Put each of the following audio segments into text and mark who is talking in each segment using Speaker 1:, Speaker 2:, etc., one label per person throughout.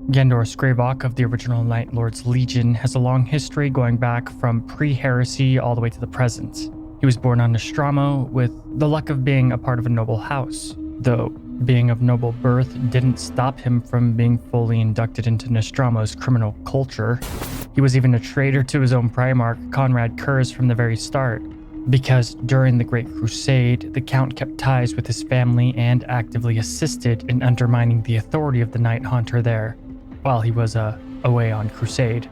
Speaker 1: Gendor Skravok of the original Night Lord's Legion has a long history going back from pre-heresy all the way to the present. He was born on Nostramo with the luck of being a part of a noble house, though being of noble birth didn't stop him from being fully inducted into Nostramo's criminal culture. He was even a traitor to his own Primarch, Conrad Kurz, from the very start, because during the Great Crusade, the Count kept ties with his family and actively assisted in undermining the authority of the Night Haunter there, while he was away on crusade,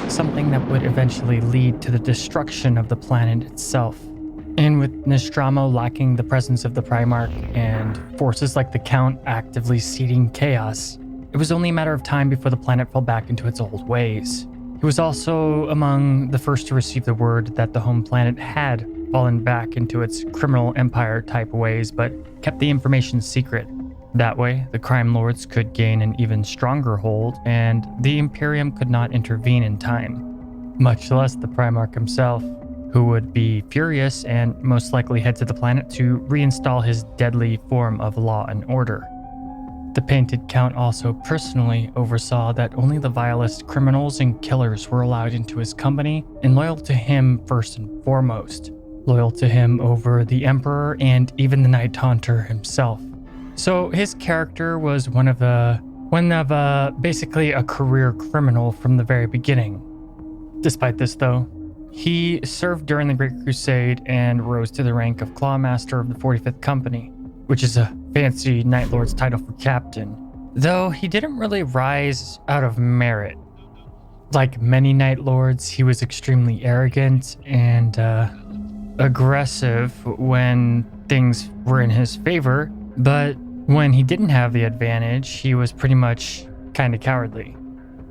Speaker 1: something that would eventually lead to the destruction of the planet itself. And with Nostramo lacking the presence of the Primarch and forces like the Count actively seeding chaos, it was only a matter of time before the planet fell back into its old ways. He was also among the first to receive the word that the home planet had fallen back into its criminal empire type ways, but kept the information secret. That way, the crime lords could gain an even stronger hold, and the Imperium could not intervene in time, much less the Primarch himself, who would be furious and most likely head to the planet to reinstall his deadly form of law and order. The Painted Count also personally oversaw that only the vilest criminals and killers were allowed into his company, and loyal to him first and foremost, loyal to him over the Emperor and even the Night Haunter himself. So his character was one of basically a career criminal from the very beginning. Despite this though, he served during the Great Crusade and rose to the rank of Clawmaster of the 45th Company, which is a fancy Night Lord's title for captain, though he didn't really rise out of merit. Like many Night Lords, he was extremely arrogant and aggressive when things were in his favor, but when he didn't have the advantage, he was pretty much kind of cowardly.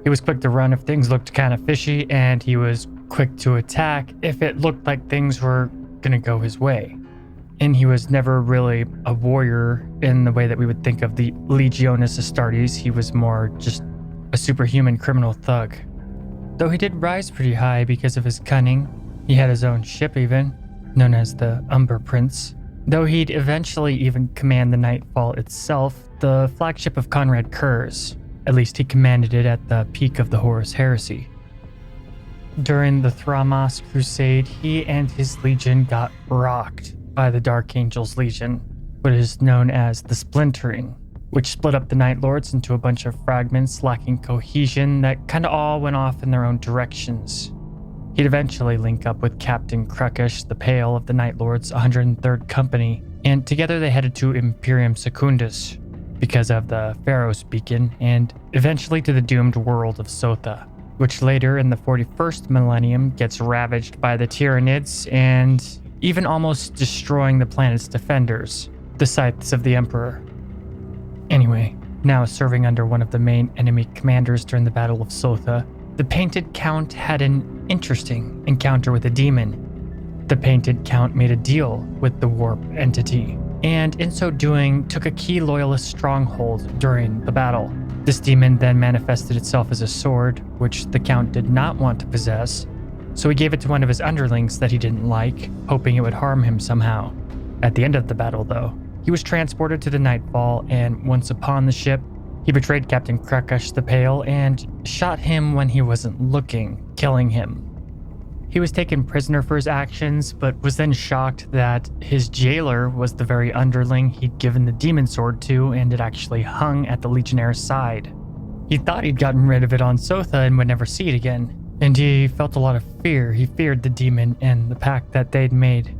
Speaker 1: He was quick to run if things looked kind of fishy, and he was quick to attack if it looked like things were gonna go his way. And he was never really a warrior in the way that we would think of the Legiones Astartes. He was more just a superhuman criminal thug. Though he did rise pretty high because of his cunning, he had his own ship even, known as the Umber Prince. Though he'd eventually even command the Nightfall itself, the flagship of Conrad Kurz. At least he commanded it at the peak of the Horus Heresy. During the Thramas Crusade, he and his legion got rocked by the Dark Angel's Legion, what is known as the Splintering, which split up the Night Lords into a bunch of fragments lacking cohesion that kinda all went off in their own directions. He'd eventually link up with Captain Krukish the Pale of the Night Lords' 103rd Company, and together they headed to Imperium Secundus because of the Pharaoh's Beacon, and eventually to the doomed world of Sotha, which later in the 41st millennium gets ravaged by the Tyranids and even almost destroying the planet's defenders, the Scythes of the Emperor. Anyway, now serving under one of the main enemy commanders during the Battle of Sotha, the Painted Count had an interesting encounter with a demon. The Painted Count made a deal with the warp entity, and in so doing took a key loyalist stronghold during the battle. This demon then manifested itself as a sword, which the Count did not want to possess, so he gave it to one of his underlings that he didn't like, hoping it would harm him somehow. At the end of the battle though, he was transported to the Nightfall, and once upon the ship, he betrayed Captain Krukish the Pale and shot him when he wasn't looking, killing him. He was taken prisoner for his actions, but was then shocked that his jailer was the very underling he'd given the demon sword to, and it actually hung at the Legionnaire's side. He thought he'd gotten rid of it on Sotha and would never see it again, and he felt a lot of fear. He feared the demon and the pact that they'd made.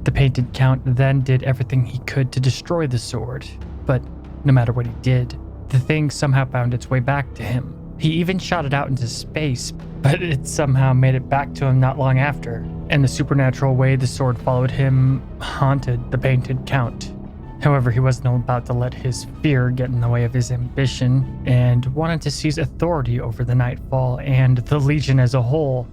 Speaker 1: The Painted Count then did everything he could to destroy the sword, but no matter what he did, the thing somehow found its way back to him. He even shot it out into space, but it somehow made it back to him not long after, and the supernatural way the sword followed him haunted the Painted Count. However, he wasn't about to let his fear get in the way of his ambition, and wanted to seize authority over the Nightfall and the Legion as a whole.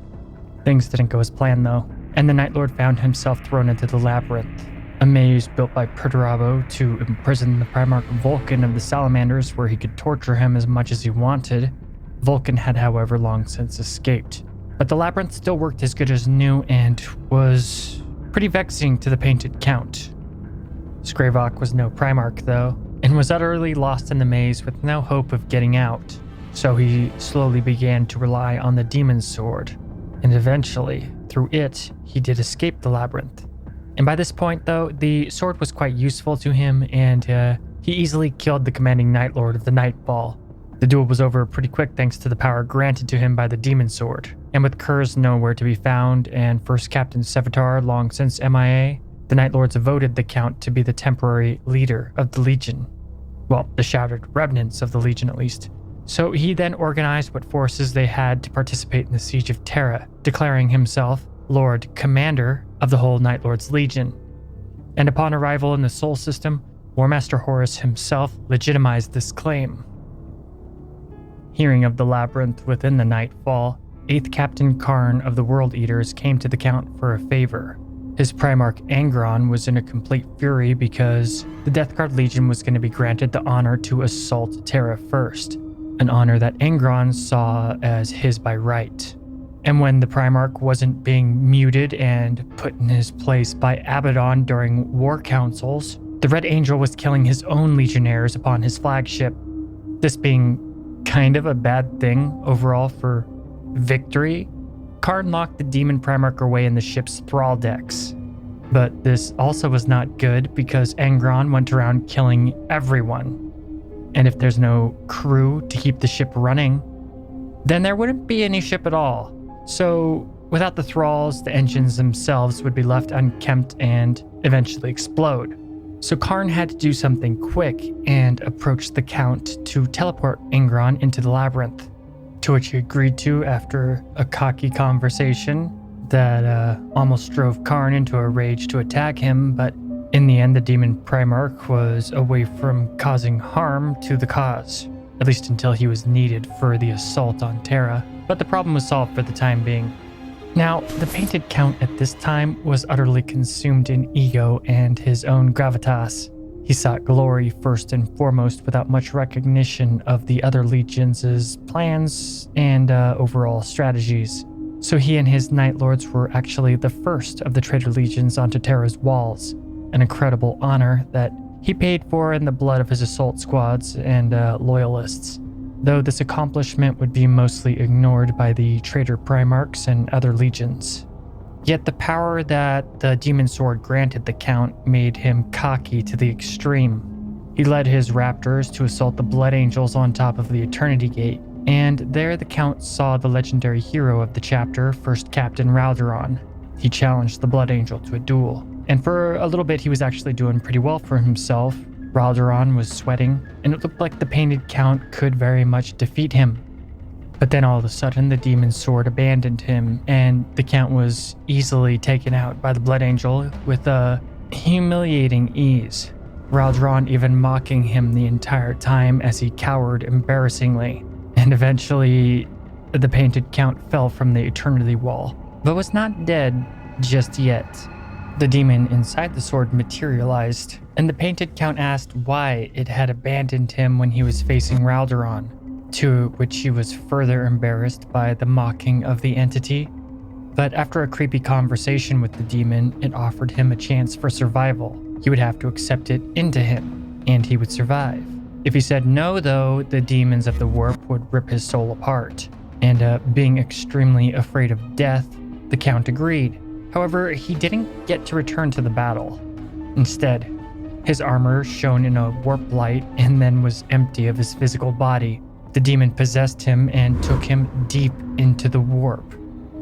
Speaker 1: Things didn't go as planned though, and the Night Lord found himself thrown into the Labyrinth, a maze built by Perturabo to imprison the Primarch Vulcan of the Salamanders, where he could torture him as much as he wanted. Vulcan had, however, long since escaped, but the labyrinth still worked as good as new and was pretty vexing to the Painted Count. Skravok was no Primarch though, and and was utterly lost in the maze with no hope of getting out. So he slowly began to rely on the demon's sword, and eventually, through it, he did escape the labyrinth. And by this point, though, the sword was quite useful to him, and he easily killed the commanding Night Lord of the Nightfall. The duel was over pretty quick thanks to the power granted to him by the demon sword. And with Kurz nowhere to be found and First Captain Sevatar long since MIA, the Night Lords voted the Count to be the temporary leader of the Legion. Well, the shattered remnants of the Legion at least. So he then organized what forces they had to participate in the Siege of Terra, declaring himself Lord Commander of the whole Night Lords Legion. And upon arrival in the Sol System, War Master Horus himself legitimized this claim. Hearing of the labyrinth within the Nightfall, 8th Captain Karn of the World Eaters came to the Count for a favor. His Primarch Angron was in a complete fury because the Death Guard Legion was going to be granted the honor to assault Terra first, an honor that Angron saw as his by right. And when the Primarch wasn't being muted and put in his place by Abaddon during war councils, the Red Angel was killing his own legionnaires upon his flagship, this being kind of a bad thing overall for victory. Karn locked the Demon Primarch away in the ship's thrall decks. But this also was not good because Angron went around killing everyone. And if there's no crew to keep the ship running, then there wouldn't be any ship at all. So without the thralls, the engines themselves would be left unkempt and eventually explode. So Karn had to do something quick and approached the Count to teleport Angron into the labyrinth, to which he agreed to after a cocky conversation that almost drove Karn into a rage to attack him, but in the end the Demon Primarch was away from causing harm to the cause, at least until he was needed for the assault on Terra, but the problem was solved for the time being. Now, the Painted Count at this time was utterly consumed in ego and his own gravitas. He sought glory first and foremost without much recognition of the other legions' plans and overall strategies. So he and his Night Lords were actually the first of the traitor legions onto Terra's walls, an incredible honor that he paid for in the blood of his assault squads and loyalists, though this accomplishment would be mostly ignored by the traitor Primarchs and other legions. Yet the power that the demon sword granted the Count made him cocky to the extreme. He led his raptors to assault the Blood Angels on top of the Eternity Gate, and there the Count saw the legendary hero of the chapter, First Captain Ralderon. He challenged the Blood Angel to a duel, and for a little bit he was actually doing pretty well for himself. Ralderon was sweating, and it looked like the Painted Count could very much defeat him. But then all of a sudden, the demon sword abandoned him, and the Count was easily taken out by the Blood Angel with a humiliating ease. Ralderon even mocking him the entire time as he cowered embarrassingly. And eventually, the Painted Count fell from the Eternity Wall, but was not dead just yet. The demon inside the sword materialized, and the Painted Count asked why it had abandoned him when he was facing Ralderon, to which he was further embarrassed by the mocking of the entity. But after a creepy conversation with the demon, it offered him a chance for survival. He would have to accept it into him, and he would survive. If he said no, though, the demons of the warp would rip his soul apart. And being extremely afraid of death, the Count agreed. However, he didn't get to return to the battle. Instead, his armor shone in a warp light and then was empty of his physical body. The demon possessed him and took him deep into the warp,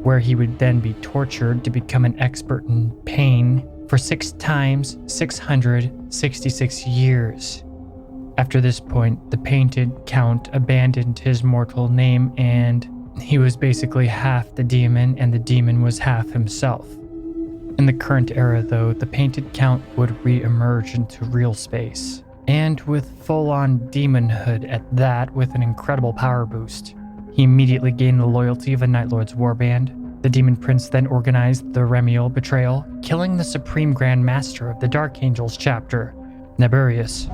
Speaker 1: where he would then be tortured to become an expert in pain for 6 times 666 years. After this point, the Painted Count abandoned his mortal name, and he was basically half the demon, and the demon was half himself. In the current era, though, the Painted Count would re-emerge into real space, and with full-on demonhood at that, with an incredible power boost. He immediately gained the loyalty of a Night Lord's warband. The Demon Prince then organized the Remiel betrayal, killing the Supreme Grand Master of the Dark Angels chapter, Naburius.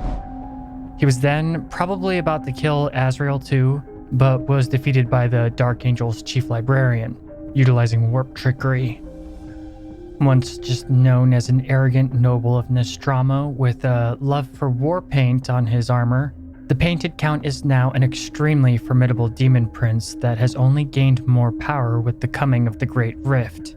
Speaker 1: He was then probably about to kill Azrael too, but was defeated by the Dark Angels Chief Librarian, utilizing warp trickery. Once just known as an arrogant noble of Nostramo with a love for war paint on his armor, the Painted Count is now an extremely formidable demon prince that has only gained more power with the coming of the Great Rift.